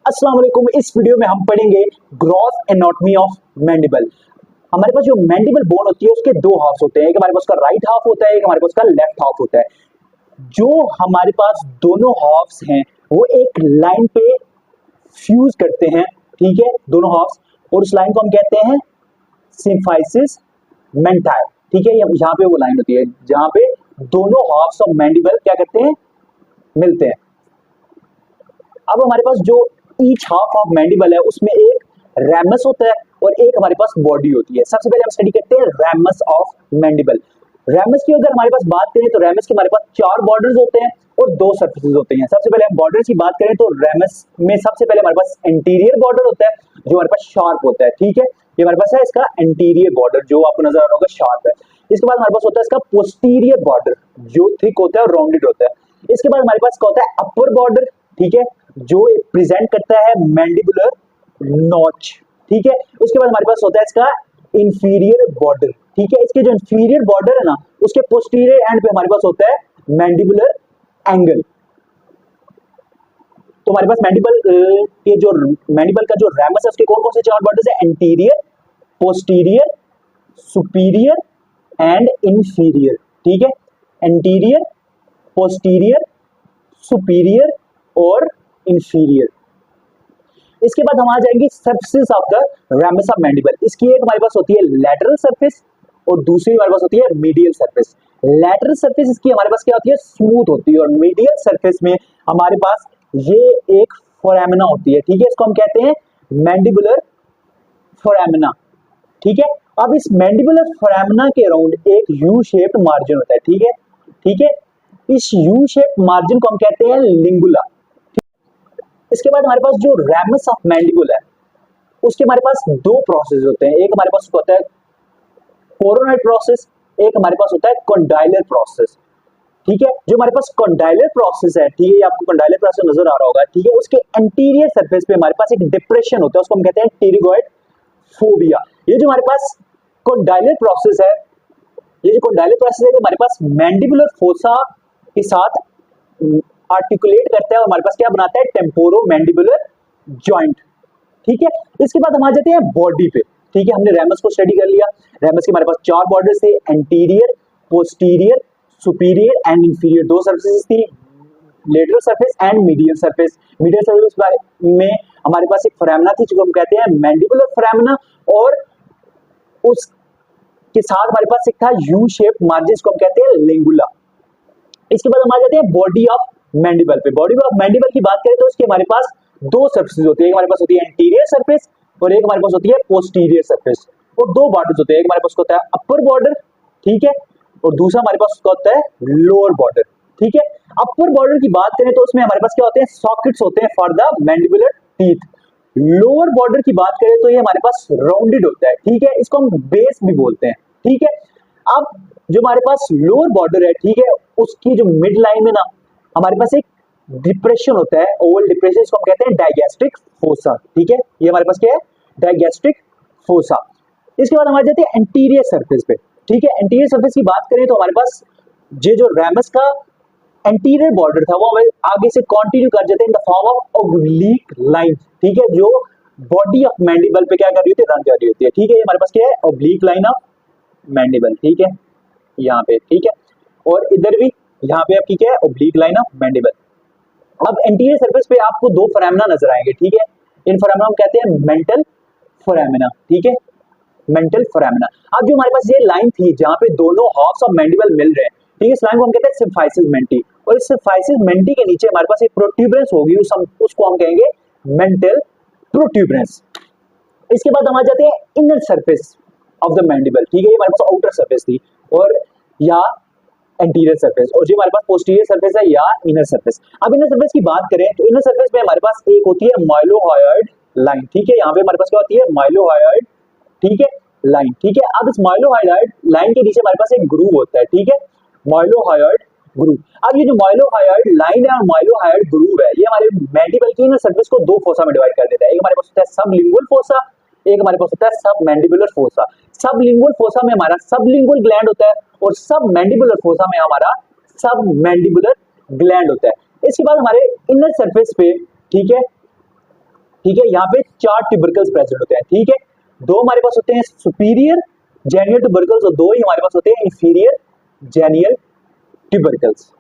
अस्सलाम वालेकुम। इस वीडियो में हम पढ़ेंगे ग्रॉस एनाटॉमी ऑफ मैंडिबल। हमारे पास जो मैंडिबल बोन होती है उसके दो हाफ होते हैं, एक हमारे पास उसका राइट हाफ होता है, एक हमारे पास उसका लेफ्ट हाफ होता है। जो हमारे पास दोनों हाफ्स हैं वो एक लाइन पे फ्यूज करते हैं, ठीक है, दोनों हाफ्स, और उस लाइन को हम कहते हैं सिम्फाइसिस मेंटाई। ठीक है, यहाँ पे वो लाइन होती है जहां पे दोनों हाफ्स ऑफ मैंडिबल क्या करते हैं, मिलते हैं। अब हमारे पास जो ईच हाफ ऑफ मैंडिबल है उसमें एक रैमस होता है और एक हमारे पास बॉडी होती है। सबसे पहले हम स्टडी करते हैं रैमस ऑफ मैंडिबल। रैमस की अगर हमारे पास बात करें तो रैमस के हमारे पास चार बॉर्डर्स होते हैं और दो सरफेसेस होते हैं। सबसे पहले हम बॉर्डर्स की बात करें तो रैमस में सबसे पहले हमारे पास एंटीरियर बॉर्डर होता है जो हमारे पास शार्प होता है। ठीक है, ये हमारे पास है इसका एंटीरियर बॉर्डर जो आपको नजर आ रहा होगा, शार्प है। इसके बाद हमारे पास होता है इसका पोस्टीरियर बॉर्डर जो थिक होता है और राउंडेड होता है। इसके बाद हमारे पास क्या होता है अपर बॉर्डर, ठीक है, जो प्रेजेंट करता है मैंडिबुलर नॉच। ठीक है, उसके बाद हमारे पास होता है इसका इंफीरियर बॉर्डर। ठीक है, इसके जो इंफीरियर बॉर्डर है ना उसके पोस्टीरियर एंड पे हमारे पास होता है मैंडिबुलर एंगल। तो हमारे पास मैंडिबल के जो मैंडिबल का जो रैमस है उसके कौन कौन से चार बॉर्डर्स है, anterior, posterior, superior and inferior. ठीक है, एंटीरियर, पोस्टीरियर, सुपीरियर और इंफीरियर। इसके बाद हम आ जाएंगे surface of the ramus of mandible. इसकी एक हमारे पास होती है लैटरल सरफेस और दूसरी हमारे पास होती है मीडियल सरफेस। लैटरल सरफेस इसकी हमारे पास क्या होती है, स्मूथ होती है, और मीडियल सरफेस में हमारे पास ये एक फोरामिना होती है। ठीक है, इसको हम कहते हैं मैंडिबुलर फोरामिना। ठीक है, अब इस मैंडिबुलर फोरामिना के अराउंड एक यू शेप्ड मार्जिन होता है। ठीक है, ठीक है, इस यू शेप्ड मार्जिन को हम कहते हैं लिंगुला। इसके बाद हमारे पास जो रैमस ऑफ मैंडिबल है उसके हमारे पास दो प्रोसेस होते हैं, एक हमारे पास होता है कोरोनल प्रोसेस, एक हमारे पास होता है कंडाइलर प्रोसेस। ठीक है, जो हमारे पास कंडाइलर प्रोसेस है, ठीक है, आपको कंडाइलर प्रोसेस नजर आ रहा होगा, ठीक है, उसके एंटीरियर सरफेस पे हमारे पास एक डिप्रेशन होता है, उसको हम कहते हैं टेरिगॉइड फोबिया। ये जो हमारे पास कंडाइलर प्रोसेस है, ये जो कंडाइलर प्रोसेस है हमारे पास मैंडिबुलर फोसा के साथ आर्टिकुलेट करता है और हमारे पास क्या बनाता है, टेम्पोरो मैंडिबुलर जॉइंट। ठीक है, इसके बाद हम आ जाते हैं बॉडी पे। ठीक है, हमने रैमस को स्टडी कर लिया। रैमस के हमारे पास चार बॉर्डर्स थे, anterior, posterior, superior and inferior. दो सरफेसेस थी, lateral surface and medial surface. Medial surface में हमारे पास एक फोरामिना थी जिसको हम कहते हैं मैंडिबुलर फोरामिना, और उसके साथ हमारे पास एक था यू शेप मार्जिन जिसको हम कहते हैं लिंगुला। इसके बाद हम आ जाते हैं बॉडी ऑफ मैंडिबल पे। बॉडी ऑफ मैंडिबल की बात करें तो उसके हमारे पास दो सरफेसेस होती है, एक हमारे पास होती है एंटीरियर सरफेस और एक हमारे पास होती है पोस्टीरियर सरफेस, और दो बॉर्डर्स होते हैं, एक हमारे पास होता है अपर बॉर्डर, ठीक है, और दूसरा हमारे पास होता है लोअर बॉर्डर। ठीक है, अपर बॉर्डर की बात करें तो उसमें हमारे पास क्या होते हैं, सॉकेट्स होते हैं for the mandibular teeth. Lower border की बात करें तो ये हमारे पास राउंडेड होता है। ठीक है, इसको हम बेस भी बोलते हैं। ठीक है, अब जो हमारे पास लोअर बॉर्डर है, ठीक है, उसकी जो मिड लाइन में ना हमारे पास एक डिप्रेशन होता है, ओवल डिप्रेशन, इसको हम कहते हैं डायगैस्ट्रिक फोसा। ठीक है, ये हमारे पास क्या है, डायगैस्ट्रिक फोसा। इसके बाद हम आ जाते हैं एंटीरियर सरफेस पे। ठीक है, एंटीरियर सरफेस की बात करें तो हमारे पास ये जो रैमस का एंटीरियर बॉर्डर था वो हमें आगे से कंटिन्यू कर जाते हैं in the form of oblique line. ठीक है, जो बॉडी ऑफ मैंडिबल पे क्या कर रही होती है, रन कर रही होती है। ठीक है, ये हमारे पास क्या है, ऑब्लिक लाइन ऑफ मैंडिबल। ठीक है, यहाँ पे, ठीक है, और इधर भी यहाँ पे आपकी क्या है, ऑब्लिक लाइन ऑफ मैंडिबल। अब एंटीरियर सरफेस पे आपको दो फोरामिना नजर आएंगे। ठीक है, इन फोरामिना हम कहते हैं मेंटल फोरामिना। ठीक है, मेंटल फोरामिना। अब जो हमारे पास ये लाइन थी जहां पे दोनों हाफ्स ऑफ मैंडिबल मिल रहे हैं, ठीक है, इस लाइन को हम कहते हैं सिम्फाइसिस मेंटी, और इस सिम्फाइसिस मेंटी के नीचे हमारे पास एक प्रोट्यूबरेंस होगी, उसको हम कहेंगे मेंटल प्रोट्यूबरेंस। इसके बाद हम आ जाते हैं inner surface of the mandible. ठीक है, ये हमारे पास आउटर सरफेस थी और या एंटीरियर सरफेस, और जो हमारे पास पोस्टीरियर सरफेस है या इनर सरफेस। अब इनर सरफेस की बात करें तो इनर सरफेस में हमारे पास एक होती है माइलोहायोइड लाइन। ठीक है, यहाँ पे हमारे पास क्या होती है, माइलोहायोइड, ठीक है, लाइन। ठीक है, अब इस माइलोहायोइड लाइन के नीचे हमारे पास एक ग्रूव होता है। ठीक है, माइलोहायोइड ग्रूव। अब ये जो माइलोहायोइड लाइन है और माइलोहायोइड ग्रूव है, ये हमारे मैंडिबल की इनर सरफेस को दो फोसा में डिवाइड कर देता है। एक हमारे पास होता है सबलिंगुअल फोसा, एक हमारे पास होता है सब मैंडिबुलर फोसा। सबलिंगुअल फोसा में हमारा सबलिंगुअल ग्लैंड होता है और सब मैंडिबुलर फोसा में हमारा सब मैंडिबुलर ग्लैंड होता है। इसके बाद हमारे इनर सरफेस पे, ठीक है, ठीक है, यहाँ पे 4 ट्यूबरकल्स प्रेजेंट होते हैं। ठीक है, 2 हमारे पास होते हैं सुपीरियर जेनियल ट्यूबरकल्स और 2 ही हमारे पास होते हैं इंफीरियर जेनियल ट्यूबरकल्स।